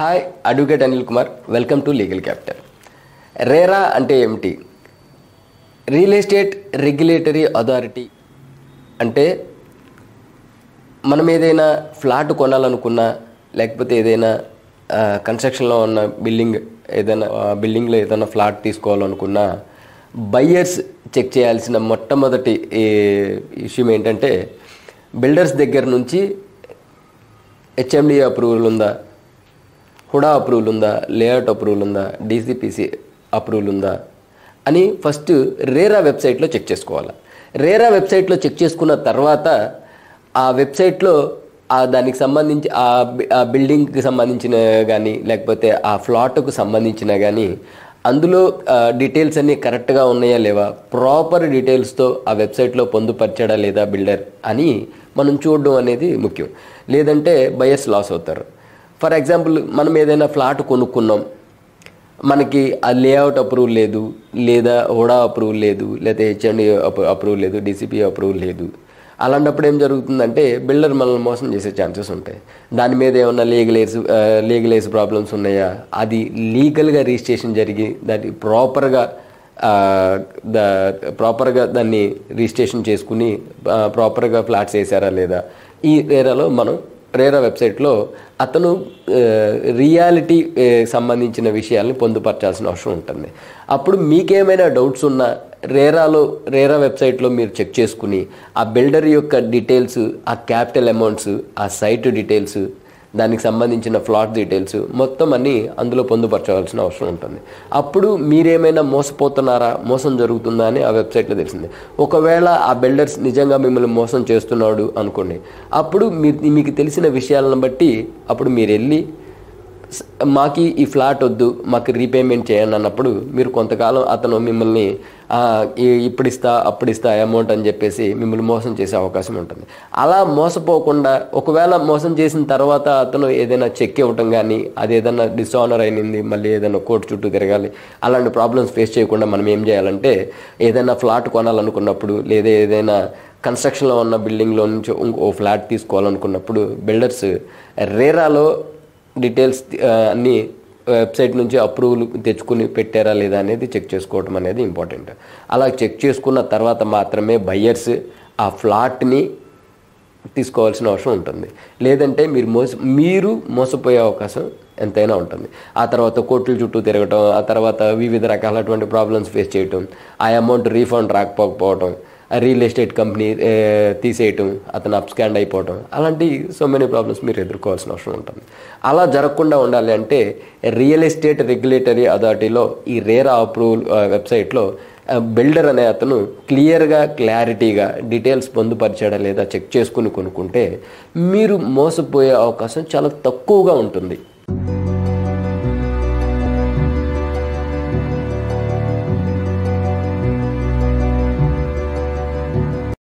Hi advocate Anil Kumar, welcome to legal capital. RERA అంటే ఏమిటి? Real estate regulatory authority అంటే మనం ఏదైనా ఫ్లాట్ కొనాలనుకున్నా, లేకపోతే ఏదైనా కన్స్ట్రక్షన్లో ఉన్న బిల్డింగ్లో ఏదైనా ఫ్లాట్ తీసుకోవాలనుకున్నా బయ్యర్స్ చెక్ చేయాల్సిన మొట్టమొదటి విషయం ఏంటంటే బిల్డర్స్ దగ్గర నుంచి హెచ్ఎండి అప్రూవల్ ఉందా, హుడా అప్రూవల్ ఉందా, లేఅవుట్ అప్రూవల్ ఉందా, డీసీపీసీ అప్రూవల్ ఉందా అని ఫస్ట్ రేరా వెబ్సైట్లో చెక్ చేసుకోవాలి. రేరా వెబ్సైట్లో చెక్ చేసుకున్న తర్వాత ఆ వెబ్సైట్లో దానికి సంబంధించి ఆ బిల్డింగ్కి సంబంధించిన కానీ, లేకపోతే ఆ ఫ్లాట్కు సంబంధించిన కానీ అందులో డీటెయిల్స్ అన్నీ కరెక్ట్గా ఉన్నాయా లేవా, ప్రాపర్ డీటెయిల్స్తో ఆ వెబ్సైట్లో పొందుపరిచాడా లేదా బిల్డర్ అని మనం చూడడం అనేది ముఖ్యం. లేదంటే బయర్స్ లాస్ అవుతారు. ఫర్ ఎగ్జాంపుల్, మనం ఏదైనా ఫ్లాట్ కొనుక్కున్నాం, మనకి ఆ లేఅవుట్ అప్రూవల్ లేదు, లేదా హుడా అప్రూవల్ లేదు, లేదా హెచ్ఎండి అప్రూవల్ లేదు, డీసీపీ అప్రూవల్ లేదు. అలాంటప్పుడు ఏం జరుగుతుందంటే బిల్డర్ మనల్ని మోసం చేసే ఛాన్సెస్ ఉంటాయి. దాని మీద ఏమన్నా లీగల్ ఎయిడ్స్ ప్రాబ్లమ్స్ ఉన్నాయా, అది లీగల్గా రిజిస్ట్రేషన్ జరిగి దాన్ని ప్రాపర్గా దాన్ని రిజిస్ట్రేషన్ చేసుకుని ప్రాపర్గా ఫ్లాట్స్ వేసారా లేదా, ఈ రేరా వెబ్సైట్లో అతను రియాలిటీ సంబంధించిన విషయాల్ని పొందుపరచాల్సిన అవసరం ఉంటుంది. అప్పుడు మీకేమైనా డౌట్స్ ఉన్నా రేరా వెబ్సైట్లో మీరు చెక్ చేసుకుని ఆ బిల్డర్ యొక్క డీటెయిల్స్, ఆ క్యాపిటల్ అమౌంట్స్, ఆ సైట్ డీటెయిల్స్, దానికి సంబంధించిన ఫ్లాట్ డీటెయిల్స్ మొత్తం అన్నీ అందులో పొందుపరచవలసిన అవసరం ఉంటుంది. అప్పుడు మీరేమైనా మోసపోతున్నారా, మోసం జరుగుతుందా అని ఆ వెబ్సైట్లో తెలిసింది. ఒకవేళ ఆ బిల్డర్స్ నిజంగా మిమ్మల్ని మోసం చేస్తున్నాడు అనుకోండి, అప్పుడు మీకు తెలిసిన విషయాలను బట్టి అప్పుడు మీరు వెళ్ళి మాకు ఈ ఫ్లాట్ వద్దు, మాకు రీపేమెంట్ చేయండి అన్నప్పుడు మీరు కొంతకాలం అతను మిమ్మల్ని ఇప్పుడిస్తా అప్పుడిస్తా అమౌంట్ అని చెప్పేసి మిమ్మల్ని మోసం చేసే అవకాశం ఉంటుంది. అలా మోసపోకుండా, ఒకవేళ మోసం చేసిన తర్వాత అతను ఏదైనా చెక్ ఇవ్వటం కానీ, అది ఏదైనా డిసానర్ అయినది, మళ్ళీ ఏదైనా కోర్టు చుట్టూ తిరగాలి, అలాంటి ప్రాబ్లమ్స్ ఫేస్ చేయకుండా మనం ఏం చేయాలంటే ఏదైనా ఫ్లాట్ కొనాలనుకున్నప్పుడు, లేదా ఏదైనా కన్స్ట్రక్షన్లో ఉన్న బిల్డింగ్లో నుంచి ఓ ఫ్లాట్ తీసుకోవాలనుకున్నప్పుడు బిల్డర్స్ రేరాలో డీటెయిల్స్ అన్నీ వెబ్సైట్ నుంచి అప్రూవల్ తెచ్చుకుని పెట్టారా లేదా అనేది చెక్ చేసుకోవడం అనేది ఇంపార్టెంట్. అలా చెక్ చేసుకున్న తర్వాత మాత్రమే బయ్యర్స్ ఆ ఫ్లాట్ని తీసుకోవాల్సిన అవసరం ఉంటుంది. లేదంటే మీరు మోసపోయే అవకాశం ఎంతైనా ఉంటుంది. ఆ తర్వాత కోర్టుల చుట్టూ తిరగటం, ఆ తర్వాత వివిధ రకాలటువంటి ప్రాబ్లమ్స్ ఫేస్ చేయటం, ఆ అమౌంట్ రీఫండ్ రాకపోవటం, రియల్ ఎస్టేట్ కంపెనీ తీసేయటం, అతను అప్స్కాండ్ అయిపోవటం, అలాంటి సో మెనీ ప్రాబ్లమ్స్ మీరు ఎదుర్కోవాల్సిన అవసరం ఉంటుంది. అలా జరగకుండా ఉండాలి అంటే రియల్ ఎస్టేట్ రెగ్యులేటరీ అథారిటీలో ఈ రేరా అప్రూవల్ వెబ్సైట్లో బిల్డర్ అనే అతను క్లారిటీగా డీటెయిల్స్ పొందుపరిచాడా లేదా చెక్ చేసుకుని కొనుక్కుంటే మీరు మోసపోయే అవకాశం చాలా తక్కువగా ఉంటుంది.